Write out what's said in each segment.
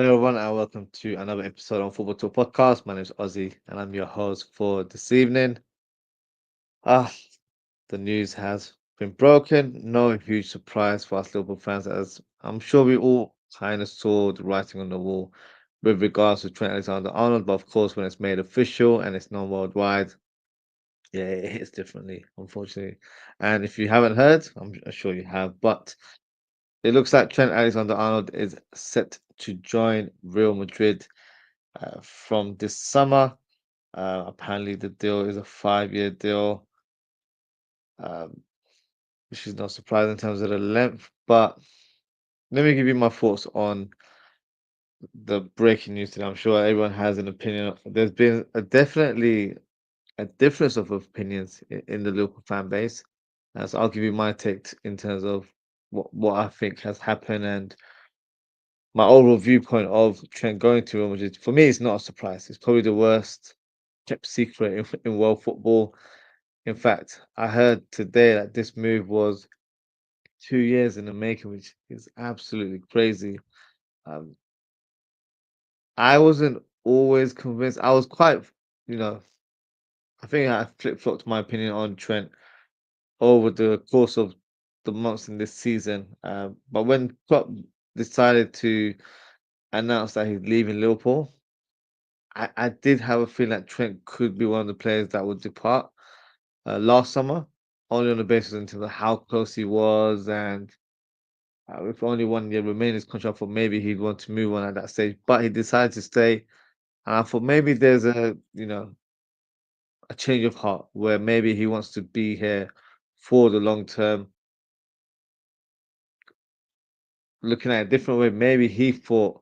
Hello, everyone, and welcome to another episode on Football Talk Podcast. My name is Ozzy, and I'm your host for this evening. Ah, the news has been broken. No huge surprise for us Liverpool fans, as I'm sure we all kind of saw the writing on the wall with regards to Trent Alexander-Arnold. But of course, when it's made official and it's known worldwide, yeah, it hits differently, unfortunately. And if you haven't heard, I'm sure you have, but it looks like Trent Alexander-Arnold is set to join Real Madrid from this summer. Apparently, the deal is a 5-year deal, um, which is not surprising in terms of the length. But let me give you my thoughts on the breaking news today. I'm sure everyone has an opinion. There's been definitely a difference of opinions in the local fan base. So I'll give you my take in terms of what I think has happened and my overall viewpoint of Trent going to Real Madrid. For me, it's not a surprise. It's probably the worst kept secret in world football. In fact, I heard today that this move was 2 years in the making, which is absolutely crazy. Um, I wasn't always convinced. I was quite, you know, I think I flip-flopped my opinion on Trent over the course of the months in this season. But when Klopp decided to announce that he's leaving Liverpool, I did have a feeling that Trent could be one of the players that would depart last summer, only on the basis into how close he was and with only 1 year remaining his contract, for maybe he'd want to move on at that stage, but he decided to stay. And I thought maybe there's a change of heart where maybe he wants to be here for the long term, looking at it a different way. Maybe he thought,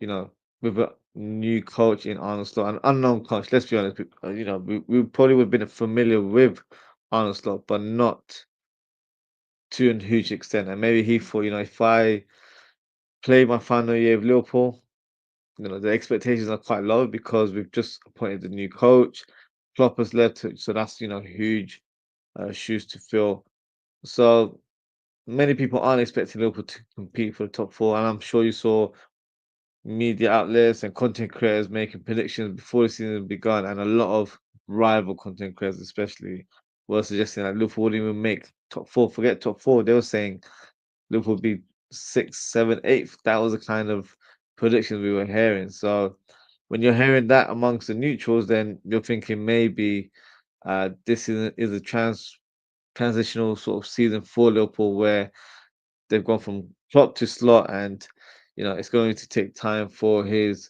you know, with a new coach in Arnold Slot, an unknown coach. Let's be honest, we probably would have been familiar with Arnold Slot, but not to a huge extent. And maybe he thought, if I play my final year of Liverpool, the expectations are quite low because we've just appointed a new coach. Klopp has left, so that's huge shoes to fill. So many people aren't expecting Liverpool to compete for the top four, and I'm sure you saw media outlets and content creators making predictions before the season began, and a lot of rival content creators, especially, were suggesting that Liverpool wouldn't even make top four. Forget top four; they were saying Liverpool would be sixth, seventh, eighth. That was the kind of predictions we were hearing. So when you're hearing that amongst the neutrals, then you're thinking maybe this is a transitional sort of season for Liverpool where they've gone from Klopp to Slot, and it's going to take time for his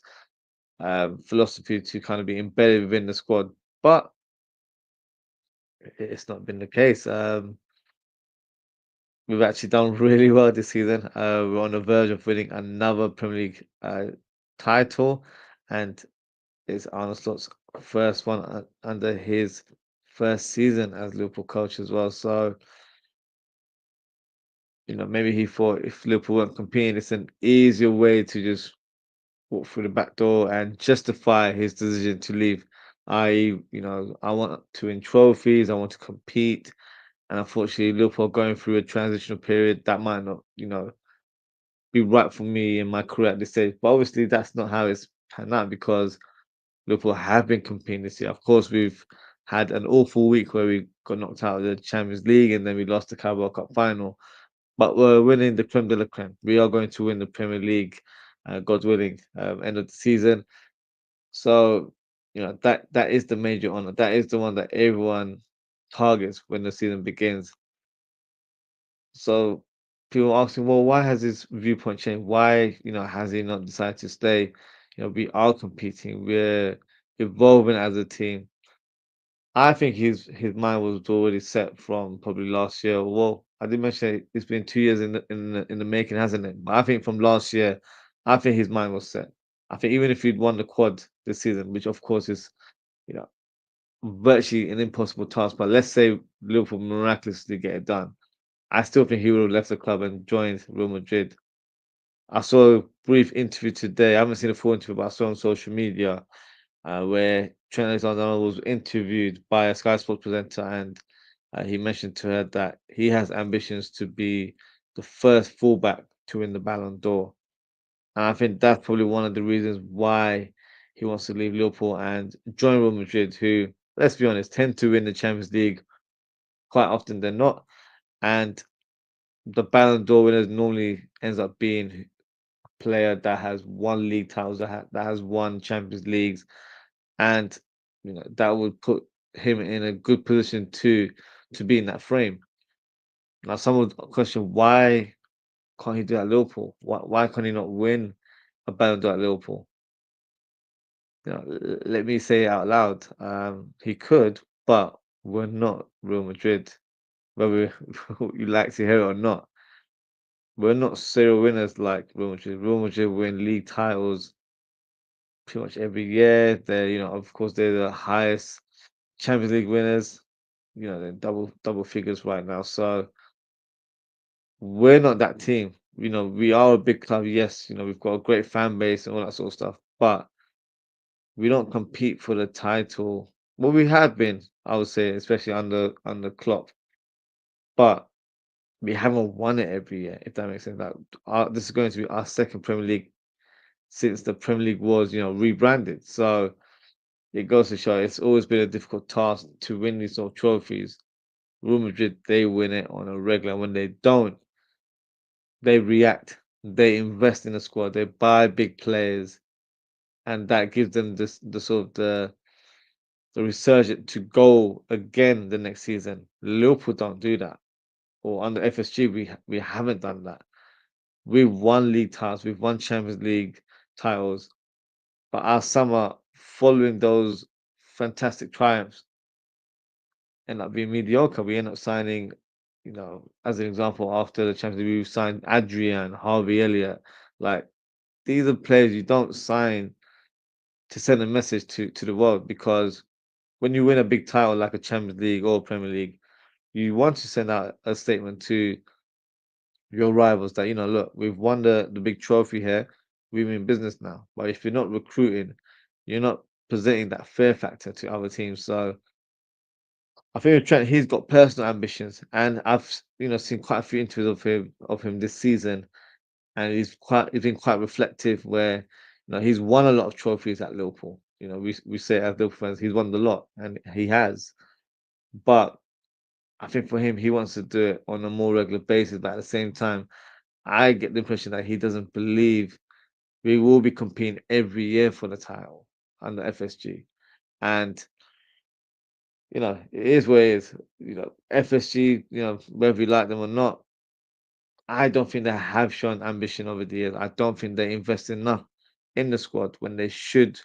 philosophy to kind of be embedded within the squad. But it's not been the case. We've actually done really well this season. We're on the verge of winning another Premier League title, and it's Arne Slot's first one under his first season as Liverpool coach as well. So, maybe he thought if Liverpool weren't competing, it's an easier way to just walk through the back door and justify his decision to leave. I want to win trophies, I want to compete, and unfortunately, Liverpool are going through a transitional period that might not, be right for me in my career at this stage. But obviously, that's not how it's panned out because Liverpool have been competing this year. Of course, we've had an awful week where we got knocked out of the Champions League and then we lost the Carabao Cup final. But we're winning the creme de la creme. We are going to win the Premier League, God willing, end of the season. So, that is the major honor. That is the one that everyone targets when the season begins. So people asking, well, why has his viewpoint changed? Why, has he not decided to stay? We are competing. We're evolving as a team. I think his mind was already set from probably last year. Well, I did mention it's been 2 years in the making, hasn't it? But I think from last year, I think his mind was set. I think even if he'd won the quad this season, which of course is, you know, virtually an impossible task, but let's say Liverpool miraculously get it done. I still think he would have left the club and joined Real Madrid. I saw a brief interview today. I haven't seen a full interview, but I saw on social media where Trent Alexander-Arnold was interviewed by a Sky Sports presenter, and he mentioned to her that he has ambitions to be the first fullback to win the Ballon d'Or. And I think that's probably one of the reasons why he wants to leave Liverpool and join Real Madrid, who, let's be honest, tend to win the Champions League quite often than not. And the Ballon d'Or winners normally ends up being a player that has won league titles, that has won Champions Leagues, and that would put him in a good position to be in that frame. Now, some would question why can't he do that at Liverpool? Why can't he not win a Ballon d'Or at Liverpool? Let me say it out loud. He could, but we're not Real Madrid, whether you like to hear it or not. We're not serial winners like Real Madrid. Real Madrid win league titles pretty much every year. Of course, they're the highest Champions League winners. They're double figures right now. So we're not that team. We are a big club. Yes, we've got a great fan base and all that sort of stuff, but we don't compete for the title. Well, we have been, I would say, especially under Klopp, but we haven't won it every year. If that makes sense. This is going to be our second Premier League since the Premier League was, rebranded. So it goes to show it's always been a difficult task to win these sort of trophies. Real Madrid, they win it on a regular. When they don't, they react. They invest in the squad. They buy big players, and that gives them the sort of the resurgence to go again the next season. Liverpool don't do that, or under FSG, we haven't done that. We've won league titles, we've won Champions League titles, but our summer following those fantastic triumphs end up being mediocre. We end up signing, as an example, after the Champions League, we signed Adrian, Harvey Elliott. Like, these are players you don't sign to send a message to the world, because when you win a big title like a Champions League or Premier League, you want to send out a statement to your rivals that, look, we've won the big trophy here. We're in business now. But if you're not recruiting, you're not presenting that fear factor to other teams. So I think with Trent, he's got personal ambitions, and I've seen quite a few interviews of him this season, and he's been quite reflective. Where he's won a lot of trophies at Liverpool. We say as Liverpool fans, he's won the lot, and he has. But I think for him, he wants to do it on a more regular basis. But at the same time, I get the impression that he doesn't believe we will be competing every year for the title under FSG. And it is what it is. FSG, whether you like them or not, I don't think they have shown ambition over the years. I don't think they invest enough in the squad when they should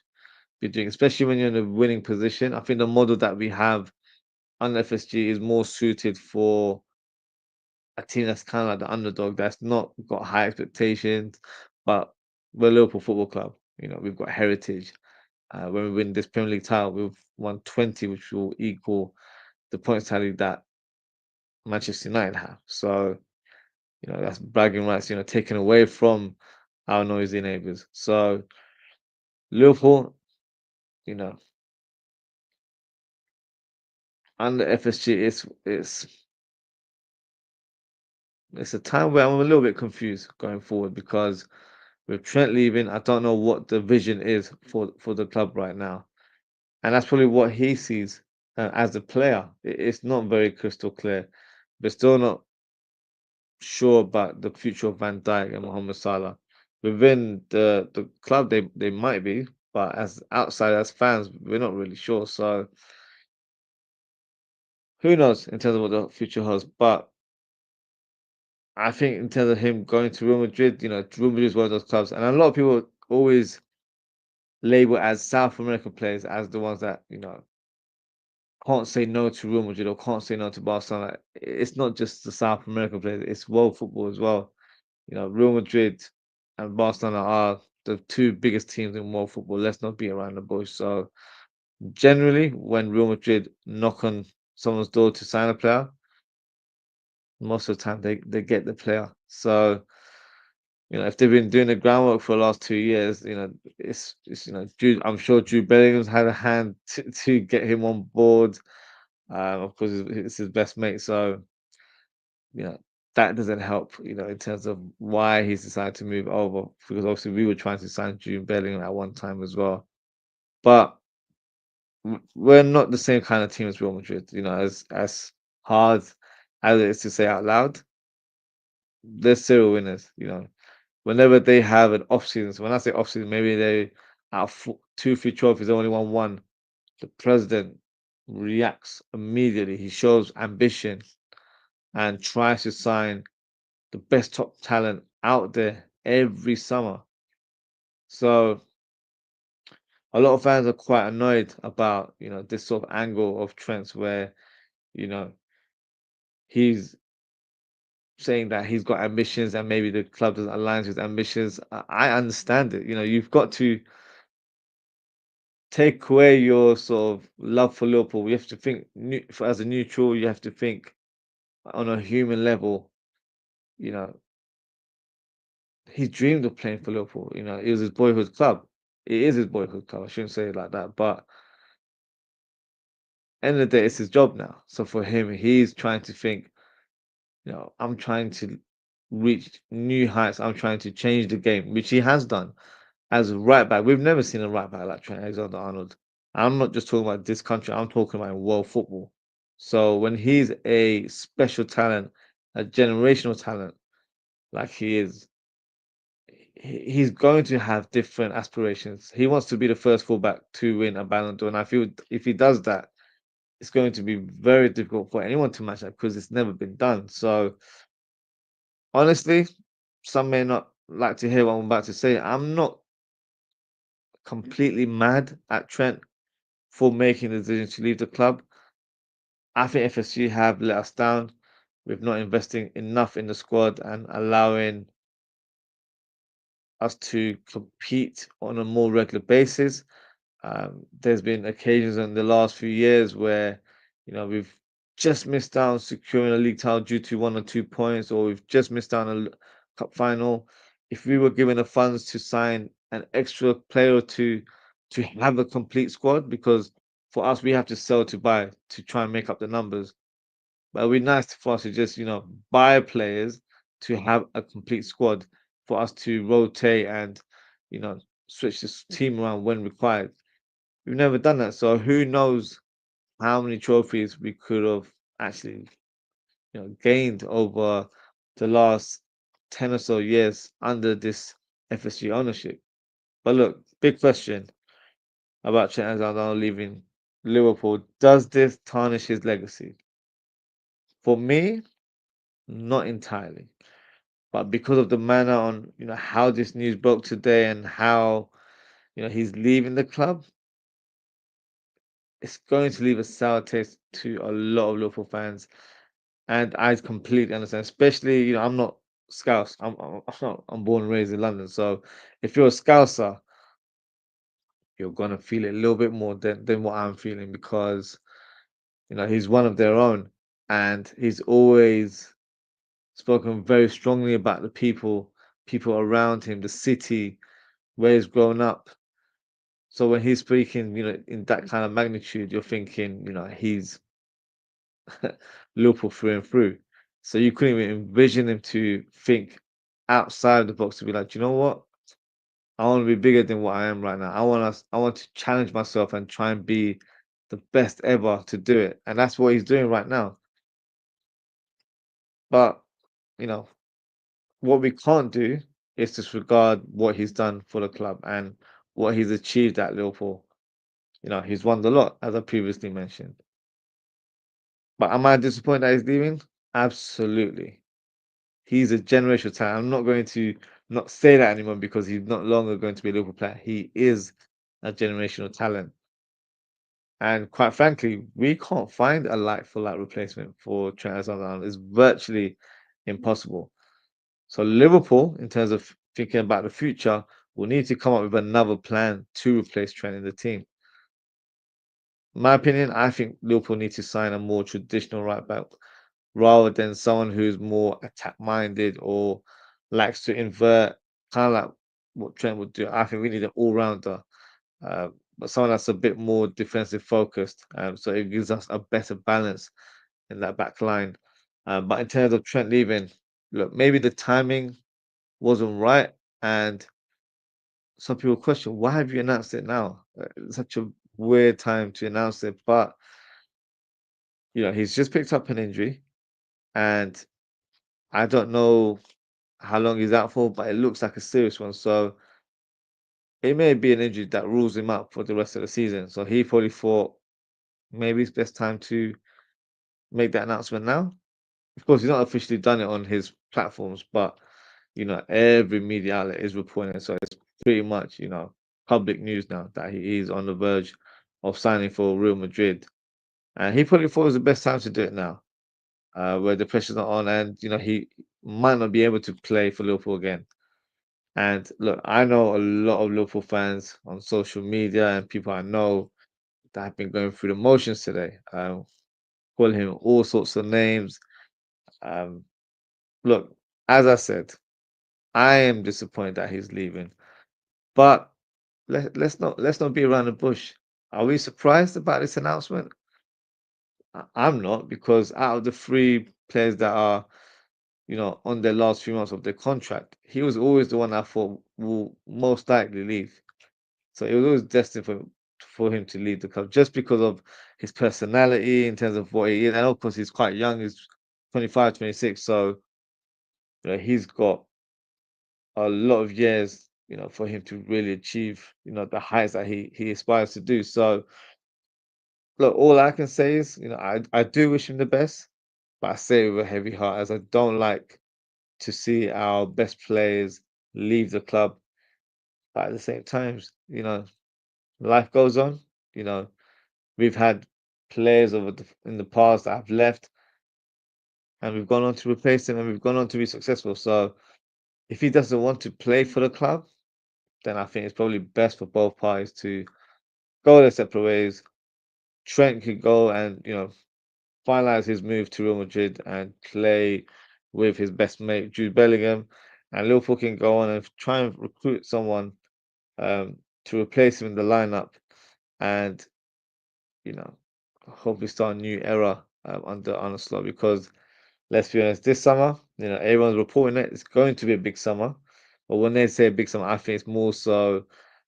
be doing, especially when you're in a winning position. I think the model that we have under FSG is more suited for a team that's kind of like the underdog, that's not got high expectations, but we're Liverpool Football Club. We've got heritage. When we win this Premier League title, we've won 20, which will equal the points tally that Manchester United have. So, that's bragging rights, taken away from our noisy neighbours. So, Liverpool, you know, under FSG, it's a time where I'm a little bit confused going forward, because with Trent leaving, I don't know what the vision is for the club right now, and that's probably what he sees as a player. It's not very crystal clear. We're still not sure about the future of Van Dijk and Mohamed Salah. Within the club, they might be, but as outside as fans, we're not really sure. So who knows in terms of what the future holds? But I think in terms of him going to Real Madrid, Real Madrid is one of those clubs, and a lot of people always label as South American players as the ones that can't say no to Real Madrid or can't say no to Barcelona. It's not just the South American players; it's world football as well. Real Madrid and Barcelona are the two biggest teams in world football. Let's not beat around the bush. So generally, when Real Madrid knock on someone's door to sign a player, most of the time they get the player. So if they've been doing the groundwork for the last 2 years, I'm sure Jude Bellingham's had a hand to get him on board. Of course, it's his best mate. So that doesn't help, in terms of why he's decided to move over. Because obviously we were trying to sign Jude Bellingham at one time as well. But we're not the same kind of team as Real Madrid. As hard as it is to say out loud, they're serial winners. Whenever they have an off season, so when I say off season, maybe they out of two, three trophies, they only won one. The president reacts immediately. He shows ambition and tries to sign the best top talent out there every summer. So a lot of fans are quite annoyed about this sort of angle of Trent's where you know he's saying that he's got ambitions and maybe the club doesn't align with his ambitions. I understand it. You've got to take away your sort of love for Liverpool. You have to think as a neutral. You have to think on a human level. You know, he dreamed of playing for Liverpool. It was his boyhood club. It is his boyhood club. I shouldn't say it like that, but end of the day, it's his job now. So for him, he's trying to think. I'm trying to reach new heights. I'm trying to change the game, which he has done as a right back. We've never seen a right back like Trent Alexander-Arnold. I'm not just talking about this country. I'm talking about world football. So when he's a special talent, a generational talent, like he is, he's going to have different aspirations. He wants to be the first fullback to win a Ballon d'Or, and I feel if he does that, it's going to be very difficult for anyone to match that because it's never been done. So honestly, some may not like to hear what I'm about to say. I'm not completely mad at Trent for making the decision to leave the club. I think FSG have let us down with not investing enough in the squad and allowing us to compete on a more regular basis. There's been occasions in the last few years where, we've just missed out on securing a league title due to 1 or 2 points, or we've just missed out on a cup final. If we were given the funds to sign an extra player or two to have a complete squad, because for us, we have to sell to buy to try and make up the numbers. But it'd be nice for us to just, buy players to have a complete squad for us to rotate and, you know, switch this team around when required. We've never done that, so who knows how many trophies we could have actually, gained over the last 10 or so years under this FSG ownership. But look, big question about Trent Alexander leaving Liverpool. Does this tarnish his legacy? For me, not entirely. But because of the manner on, how this news broke today and how, he's leaving the club, it's going to leave a sour taste to a lot of Liverpool fans. And I completely understand, especially, I'm not Scouse. I'm born and raised in London. So if you're a Scouser, you're gonna feel it a little bit more than what I'm feeling because, he's one of their own. And he's always spoken very strongly about the people around him, the city, where he's grown up. So when he's speaking, in that kind of magnitude, you're thinking, he's Liverpool through and through. So you couldn't even envision him to think outside the box to be like, "Do you know what? I want to be bigger than what I am right now. I want to challenge myself and try and be the best ever to do it." And that's what he's doing right now. But, you know, what we can't do is disregard what he's done for the club and what he's achieved at Liverpool. He's won the lot, as I previously mentioned. But am I disappointed that he's leaving? Absolutely. He's a generational talent. I'm not going to not say that anymore because he's not longer going to be a Liverpool player. He is a generational talent. And quite frankly, we can't find a like for like replacement for Trent Alexander-Arnold. It's virtually impossible. So Liverpool, in terms of thinking about the future, will need to come up with another plan to replace Trent in the team. In my opinion, I think Liverpool need to sign a more traditional right back rather than someone who's more attack minded or likes to invert, kind of like what Trent would do. I think we need an all rounder, but someone that's a bit more defensive focused. So it gives us a better balance in that back line. But in terms of Trent leaving, look, maybe the timing wasn't right, and some people question, why have you announced it now? It's such a weird time to announce it, but he's just picked up an injury, and I don't know how long he's out for, but it looks like a serious one. So it may be an injury that rules him out for the rest of the season. So he probably thought maybe it's best time to make that announcement now. Of course, he's not officially done it on his platforms, but every media outlet is reporting it. So it's pretty much, public news now that he is on the verge of signing for Real Madrid. And he probably thought it was the best time to do it now, where the pressure's not on, and he might not be able to play for Liverpool again. And look, I know a lot of Liverpool fans on social media and people I know that have been going through the motions today, calling him all sorts of names. Um, Look, as I said, I am disappointed that he's leaving, but let's not be around the bush. Are we surprised about this announcement? I'm not, because out of the three players that are on their last few months of their contract, he was always the one I thought will most likely leave. So it was always destined for him to leave the club just because of his personality in terms of what he is. And of course, he's quite young. He's 25, 26. So he's got a lot of years, for him to really achieve, the heights that he aspires to do. So look, all I can say is, I do wish him the best, but I say it with a heavy heart, as I don't like to see our best players leave the club. But at the same time, life goes on. You know, we've had players in the past that have left, and we've gone on to replace them, and we've gone on to be successful. So if he doesn't want to play for the club, then I think it's probably best for both parties to go their separate ways. Trent could go and finalize his move to Real Madrid and play with his best mate Jude Bellingham, and Liverpool can go on and try and recruit someone to replace him in the lineup, and you know hopefully start a new era under Arne Slot. Because let's be honest, this summer, everyone's reporting it. It's going to be a big summer, but when they say big summer, I think it's more so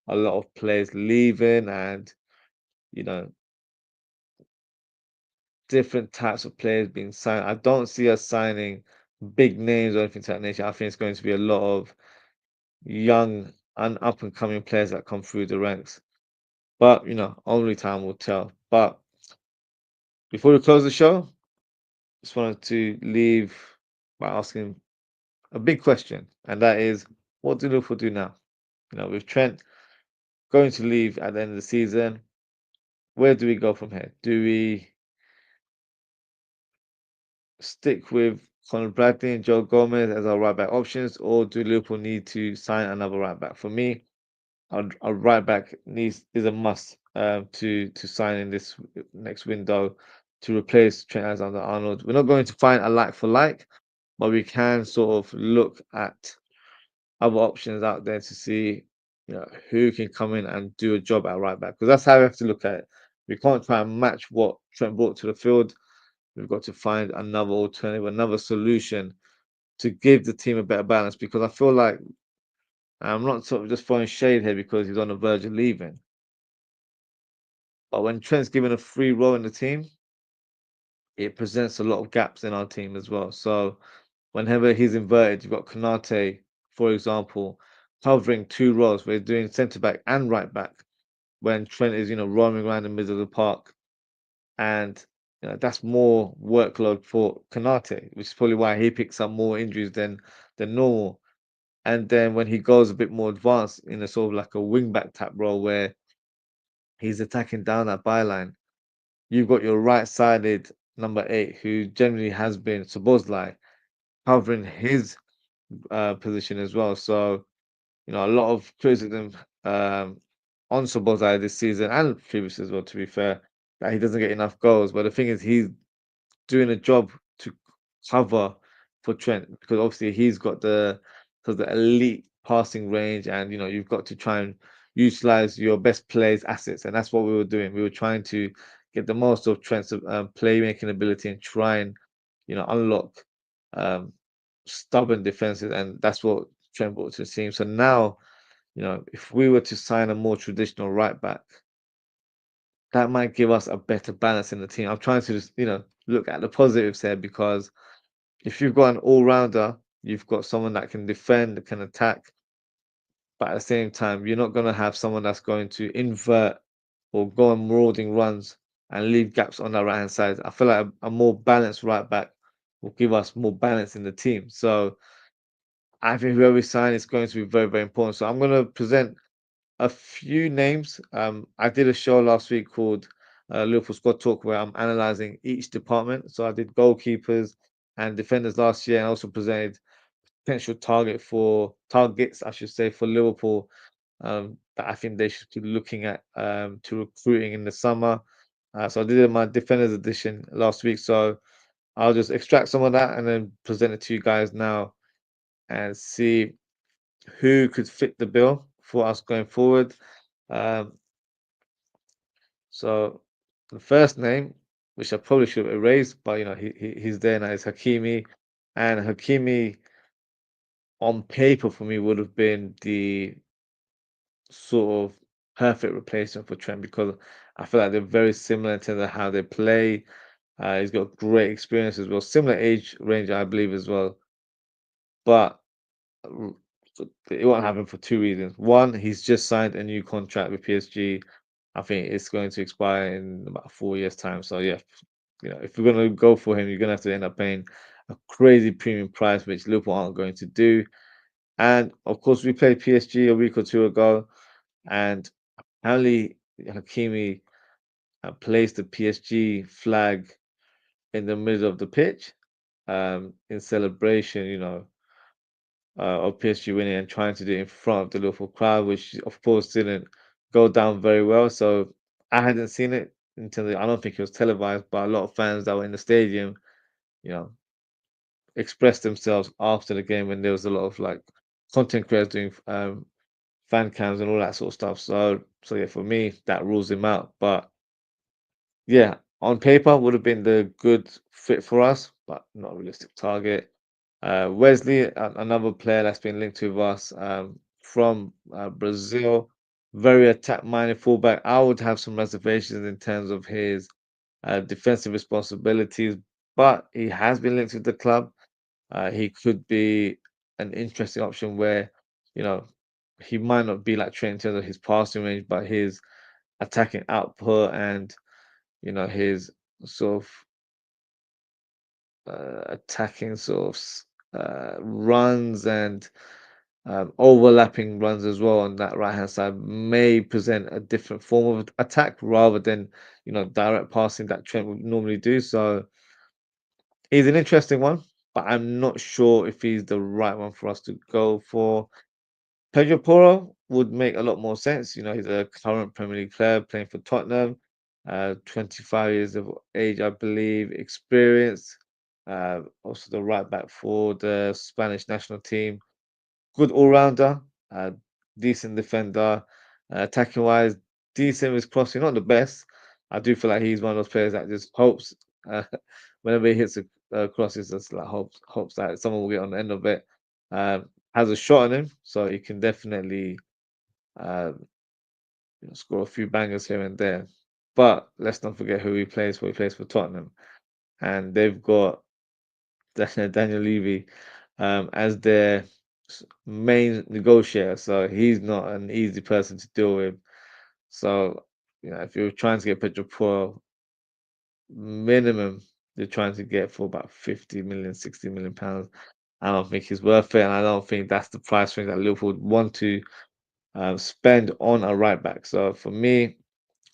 a lot of players leaving, and you know different types of players being signed. I don't see us signing big names or anything to that nature. I think it's going to be a lot of young and up and coming players that come through the ranks. But only time will tell. But before we close the show, just wanted to leave by asking a big question, and that is, what do Liverpool do now? With Trent going to leave at the end of the season, where do we go from here? Do we stick with Conor Bradley and Joe Gomez as our right back options, or do Liverpool need to sign another right back? For me, a right back is a must to sign in this next window to replace Trent Alexander-Arnold. We're not going to find a like for like, but we can sort of look at other options out there to see who can come in and do a job at right back, because that's how we have to look at it. We can't try and match what Trent brought to the field. We've got to find another alternative, another solution to give the team a better balance, because I feel like I'm not sort of just throwing shade here because he's on the verge of leaving. But when Trent's given a free role in the team, it presents a lot of gaps in our team as well. So whenever he's inverted, you've got Konate, for example, covering two roles. We're doing centre back and right back when Trent is, roaming around the middle of the park. And that's more workload for Konate, which is probably why he picks up more injuries than normal. And then when he goes a bit more advanced in a sort of like a wing back type role where he's attacking down that byline, you've got your right-sided number 8, who generally has been Szoboszlai, covering his position as well. So, a lot of criticism on Szoboszlai this season and previous as well, to be fair, that he doesn't get enough goals. But the thing is, he's doing a job to cover for Trent, because obviously he's got the elite passing range, and you've got to try and utilize your best players' assets, and that's what we were doing. We were trying to get the most of Trent's playmaking ability and try and unlock um, stubborn defenses, and that's what Trent brought to the team. So now, if we were to sign a more traditional right back, that might give us a better balance in the team. I'm trying to just, look at the positives here because if you've got an all-rounder, you've got someone that can defend, that can attack, but at the same time, you're not going to have someone that's going to invert or go on marauding runs and leave gaps on that right hand side. I feel like a more balanced right back will give us more balance in the team. So I think whoever we sign is going to be very, very important. So I'm going to present a few names. I did a show last week called Liverpool Squad Talk where I'm analyzing each department. So I did goalkeepers and defenders last year, and also presented potential targets, I should say, for Liverpool that I think they should be looking at to recruiting in the summer. So I did my defenders edition last week. So I'll just extract some of that and then present it to you guys now and see who could fit the bill for us going forward. Um, so the first name, which I probably should have erased, but he's there now, is Hakimi, and Hakimi on paper for me would have been the sort of perfect replacement for Trent because I feel like they're very similar in terms of how they play. He's got great experience as well, similar age range, I believe, as well. But r- it won't happen for two reasons. One, he's just signed a new contract with PSG. I think it's going to expire in about 4 years' time. So yeah, if you're going to go for him, you're going to have to end up paying a crazy premium price, which Liverpool aren't going to do. And of course, we played PSG a week or two ago, and apparently Hakimi placed the PSG flag in the middle of the pitch in celebration, of PSG winning and trying to do it in front of the Liverpool crowd, which of course didn't go down very well. So I hadn't seen it until I don't think it was televised, but a lot of fans that were in the stadium, you know, expressed themselves after the game when there was a lot of like content creators doing fan cams and all that sort of stuff. So yeah, for me, that rules him out. But yeah, on paper would have been the good fit for us, but not a realistic target. Wesley, another player that's been linked to us from Brazil, very attack-minded fullback. I would have some reservations in terms of his defensive responsibilities, but he has been linked to the club. He could be an interesting option where, you know, he might not be like Trent in terms of his passing range, but his attacking output and his sort of attacking runs and overlapping runs as well on that right hand side may present a different form of attack rather than direct passing that Trent would normally do. So he's an interesting one, but I'm not sure if he's the right one for us to go for. Pedro Porro would make a lot more sense. He's a current Premier League player playing for Tottenham, 25 years of age, I believe, experience. Also the right back for the Spanish national team. Good all-rounder, uh, decent defender, attacking wise, decent with crossing, not the best. I do feel like he's one of those players that just hopes uh, whenever he hits a cross, he's just like hopes that someone will get on the end of it. Has a shot on him, so he can definitely um, score a few bangers here and there. But let's not forget who he plays for. He plays for Tottenham, and they've got Daniel Levy as their main negotiator. So he's not an easy person to deal with. So if you're trying to get Pedro Porro, minimum you're trying to get for about 50 million, 60 million pounds. I don't think he's worth it, and I don't think that's the price range that Liverpool would want to spend on a right back. So for me,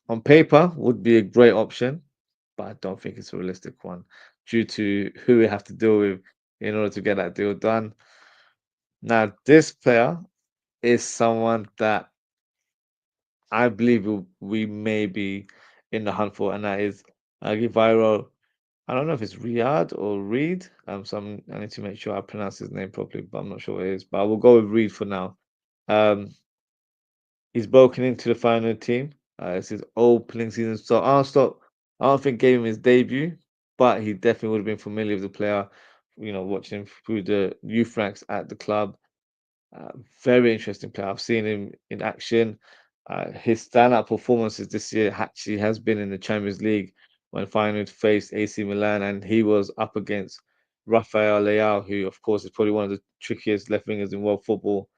on paper, would be a great option, but I don't think it's a realistic one due to who we have to deal with in order to get that deal done. Now, this player is someone that I believe we may be in the hunt for, and that is Agiviro. I don't know if it's Riyad or Reed. I need to make sure I pronounce his name properly, but I'm not sure what it is. But I will go with Reed for now. Um, He's broken into the final team. It's his opening season. So I don't think gave him his debut, but he definitely would have been familiar with the player watching him through the youth ranks at the club. Uh, Very interesting player. I've seen him in action. His standout performances this year actually has been in the Champions League when finally faced AC Milan, and he was up against Rafael Leao, who of course is probably one of the trickiest left wingers in world football,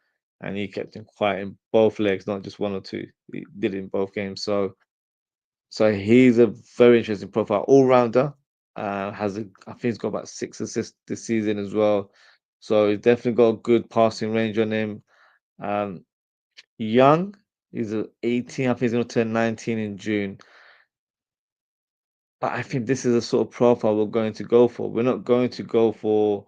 and he kept him quiet in both legs, not just one or two. He did it in both games. So he's a very interesting profile, all rounder. I think he's got about 6 assists this season as well. So he's definitely got a good passing range on him. Um, Young, he's 18. I think he's going to turn 19 in June. But I think this is the sort of profile we're going to go for. We're not going to go for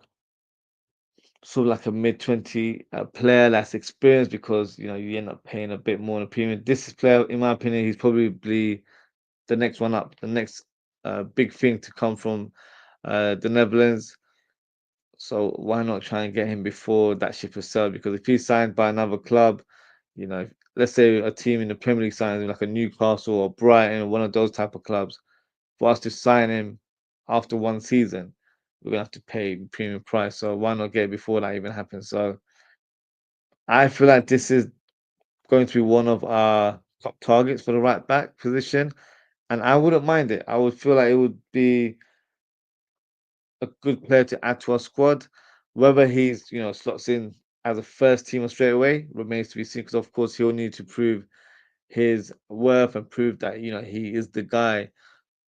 sort of like a mid-20 player that's experienced because you end up paying a bit more on a premium. This is player, in my opinion, he's probably the next one up, the next big thing to come from the Netherlands. So why not try and get him before that ship is sailed? Because if he's signed by another club, let's say a team in the Premier League signs him, like a Newcastle or Brighton or one of those type of clubs, for us to sign him after one season, we're gonna have to pay premium price. So why not get it before that even happens? So I feel like this is going to be one of our top targets for the right back position, and I wouldn't mind it. I would feel like it would be a good player to add to our squad. Whether he's slots in as a first teamer straight away remains to be seen. Because of course he'll need to prove his worth and prove that he is the guy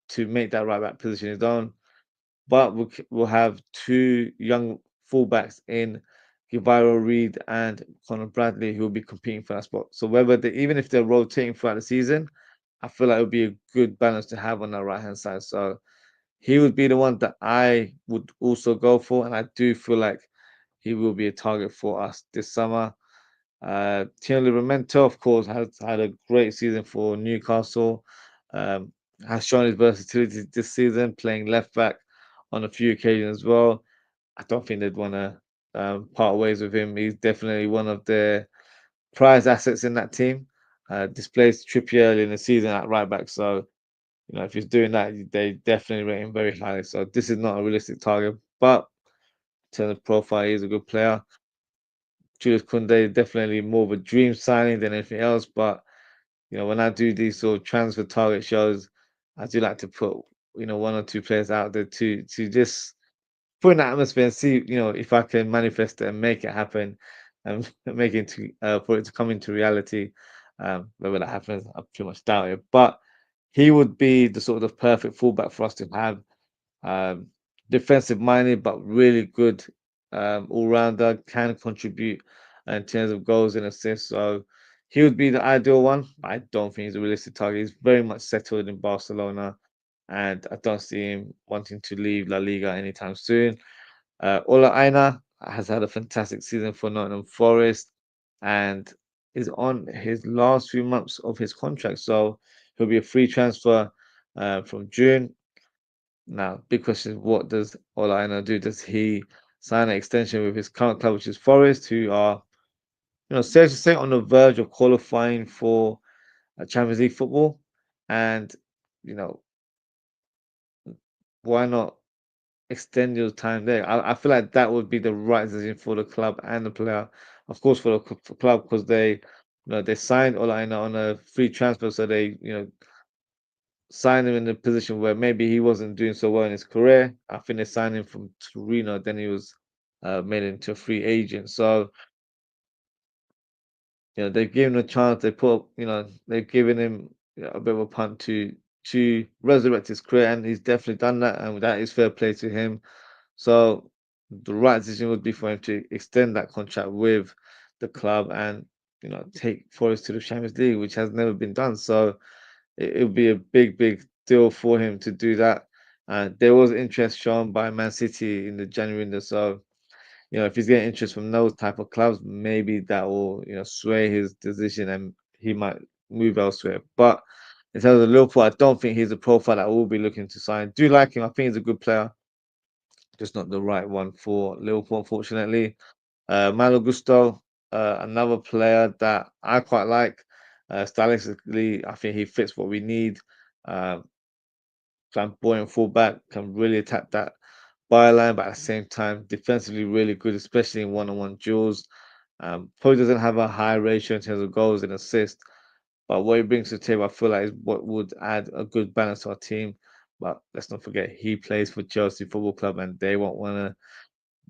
to make that right back position his own. But we'll have two young fullbacks in Giviro Reed and Conor Bradley who will be competing for that spot. So even if they're rotating throughout the season, I feel like it would be a good balance to have on that right hand side. So he would be the one that I would also go for, and I do feel like he will be a target for us this summer. Tino Livramento, of course, has had a great season for Newcastle. Um, has shown his versatility this season, playing left back on a few occasions as well. I don't think they'd want to part ways with him. He's definitely one of their prize assets in that team. Displaced Trippier early in the season at right back, so if he's doing that, they definitely rate him very highly. So this is not a realistic target, but in terms of profile, he's a good player. Julius Kunde definitely more of a dream signing than anything else. But when I do these sort of transfer target shows, I do like to put one or two players out there to just put in the atmosphere and see if I can manifest it and make it happen and make it to for it to come into reality. Whether that happens, I pretty much doubt it. But he would be the sort of perfect fullback for us to have. Um, Defensive minded, but really good all rounder, can contribute in terms of goals and assists. So he would be the ideal one. I don't think he's a realistic target. He's very much settled in Barcelona, and I don't see him wanting to leave La Liga anytime soon. Ola Aina has had a fantastic season for Nottingham Forest and is on his last few months of his contract. So he'll be a free transfer from June. Now, big question is what does Ola Aina do? Does he sign an extension with his current club, which is Forest, who are, safe to say, on the verge of qualifying for a Champions League football? And, you know, why not extend your time there? I feel like that would be the right decision for the club and the player. Of course, for the club, because they signed Ola Aina on a free transfer, so they, signed him in a position where maybe he wasn't doing so well in his career. I think they signed him from Torino, then he was made into a free agent. So, they've given him a chance. They've given him a bit of a punt to resurrect his career, and he's definitely done that, and that is fair play to him. So, the right decision would be for him to extend that contract with the club and take Forest to the Champions League, which has never been done. So, it would be a big deal for him to do that. There was interest shown by Man City in the January window, so if he's getting interest from those type of clubs, maybe that will sway his decision and he might move elsewhere. But in terms of Liverpool, I don't think he's a profile that we'll be looking to sign. Do like him? I think he's a good player, just not the right one for Liverpool, unfortunately. Malo Gusto, another player that I quite like. Stylistically, I think he fits what we need. Uh, Flamboyant fullback can really attack that byline, but at the same time, defensively really good, especially in one-on-one duels. Probably doesn't have a high ratio in terms of goals and assists, but what he brings to the table, I feel like is what would add a good balance to our team. But let's not forget, he plays for Chelsea Football Club, and they won't want to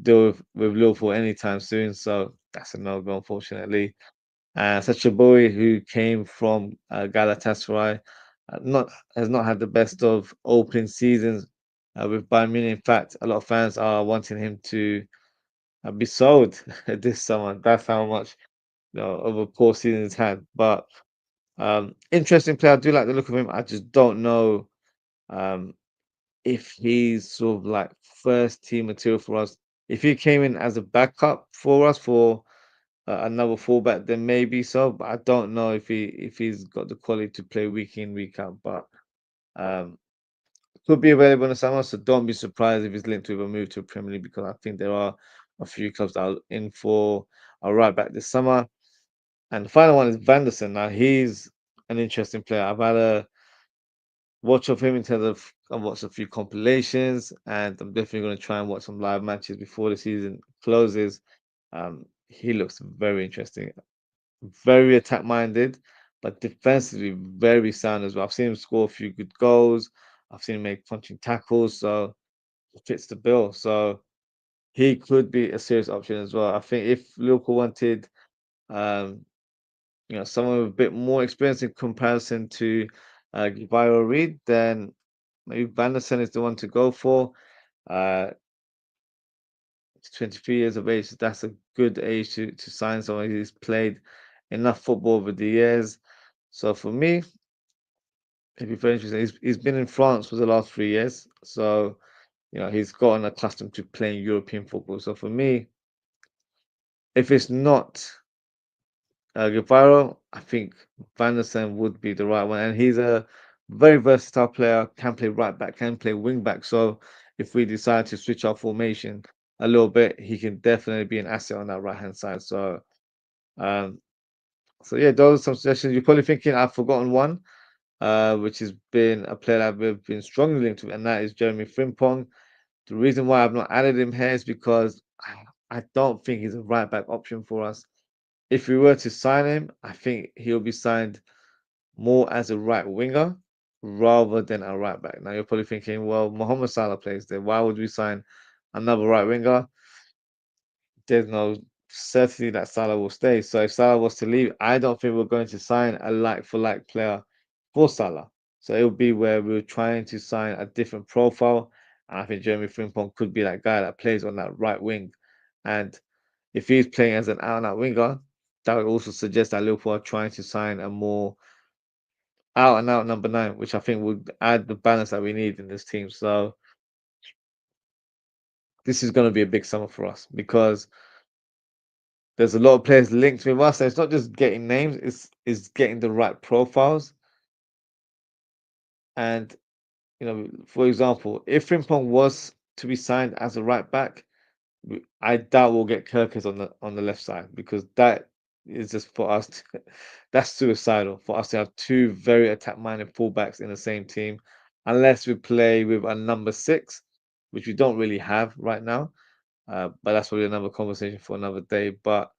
deal with Liverpool anytime soon. So that's a no-go, unfortunately. Such a boy who came from Galatasaray, not has not had the best of opening seasons with Bayern Munich. In fact, a lot of fans are wanting him to be sold this summer. That's how much of a poor season he's had. But interesting player. I do like the look of him. I just don't know um, if he's sort of like first team material for us. If he came in as a backup for us for another fullback, then maybe so. But I don't know if he's got the quality to play week in week out. But um, could be available in the summer, so don't be surprised if he's linked with a move to Premier League because I think there are a few clubs that are in for a right back this summer. And the final one is Vanderson. Now he's an interesting player. I've had a watch of him in terms of I've watched a few compilations, and I'm definitely going to try and watch some live matches before the season closes. He looks very interesting, very attack minded, but defensively very sound as well. I've seen him score a few good goals. I've seen him make punching tackles, so it fits the bill. So he could be a serious option as well. I think if Liverpool wanted, um, someone with a bit more experience in comparison to Guevara Reed, then maybe Vanderson is the one to go for. Uh, 23 years of age, that's a good age to sign someone who's played enough football over the years. So for me, it'd be very interesting. He's been in France for the last 3 years, so he's gotten accustomed to playing European football. So for me, if it's not Guevara, I think Van der Sen would be the right one, and he's a very versatile player. Can play right back, can play wing back. So if we decide to switch our formation a little bit, he can definitely be an asset on that right hand side. Um, so yeah, those are some suggestions. You're probably thinking I've forgotten one, which has been a player that we've been strongly linked to, and that is Jeremy Frimpong. The reason why I've not added him here is because I don't think he's a right back option for us. If we were to sign him, I think he'll be signed more as a right winger rather than a right back. Now you're probably thinking, well, Mohamed Salah plays there. Why would we sign another right winger? There's no certainty that Salah will stay. So if Salah was to leave, I don't think we're going to sign a like for like player for Salah. So it would be where we're trying to sign a different profile. And I think Jeremy Frimpong could be that guy that plays on that right wing. And if he's playing as an out and out winger, that would also suggest that Liverpool are trying to sign a more out and out number nine, which I think would add the balance that we need in this team. So this is going to be a big summer for us because there's a lot of players linked with us. And it's not just getting names; it's getting the right profiles. And for example, if Frimpong was to be signed as a right back, I doubt we'll get Kirkers on the left side because that is just for us. That's suicidal for us to have two very attack-minded fullbacks in the same team, unless we play with a number six, which we don't really have right now. But that's probably another conversation for another day. But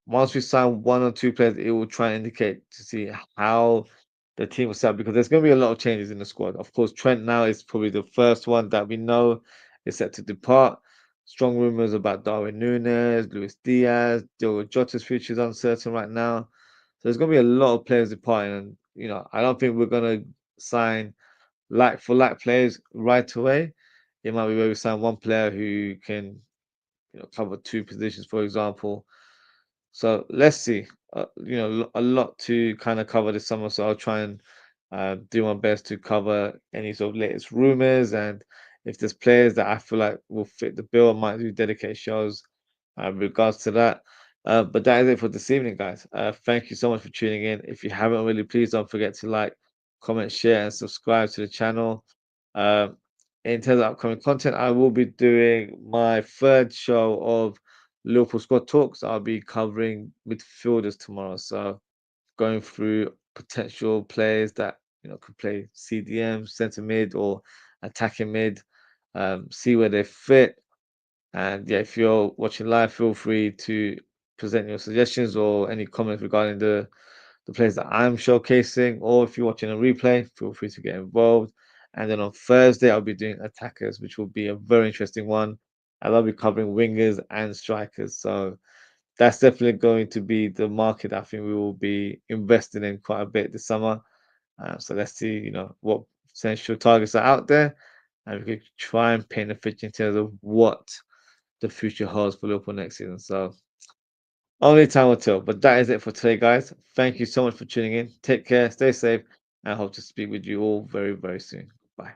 once we sign one or two players, it will try and indicate to see how the team will set up because there's going to be a lot of changes in the squad. Of course, Trent now is probably the first one that we know is set to depart. Strong rumors about Darwin Núñez, Luis Diaz, Diogo Jota's future is uncertain right now. So there's going to be a lot of players departing, and I don't think we're going to sign like for like players right away. It might be where we sign one player who can cover two positions, for example. So let's see. A lot to kind of cover this summer. So I'll try and do my best to cover any sort of latest rumors. And if there's players that I feel like will fit the bill, I might do dedicated shows in regards to that. But that is it for this evening, guys. Thank you so much for tuning in. If you haven't already, please don't forget to like, comment, share, and subscribe to the channel. Um, in terms of upcoming content, I will be doing my third show of Liverpool squad talks. I'll be covering midfielders tomorrow. So going through potential players that could play CDM, centre mid, or attacking mid. see where they fit. And yeah, if you're watching live, feel free to present your suggestions or any comments regarding the players that I'm showcasing. Or if you're watching a replay, feel free to get involved. And then on Thursday, I'll be doing attackers, which will be a very interesting one. And I'll be covering wingers and strikers. So that's definitely going to be the market I think we will be investing in quite a bit this summer. So let's see, what potential targets are out there, and we could try and paint a picture in terms of what the future holds for Liverpool next season. So only time will tell. But that is it for today, guys. Thank you so much for tuning in. Take care, stay safe, and I hope to speak with you all very, very soon. Bye.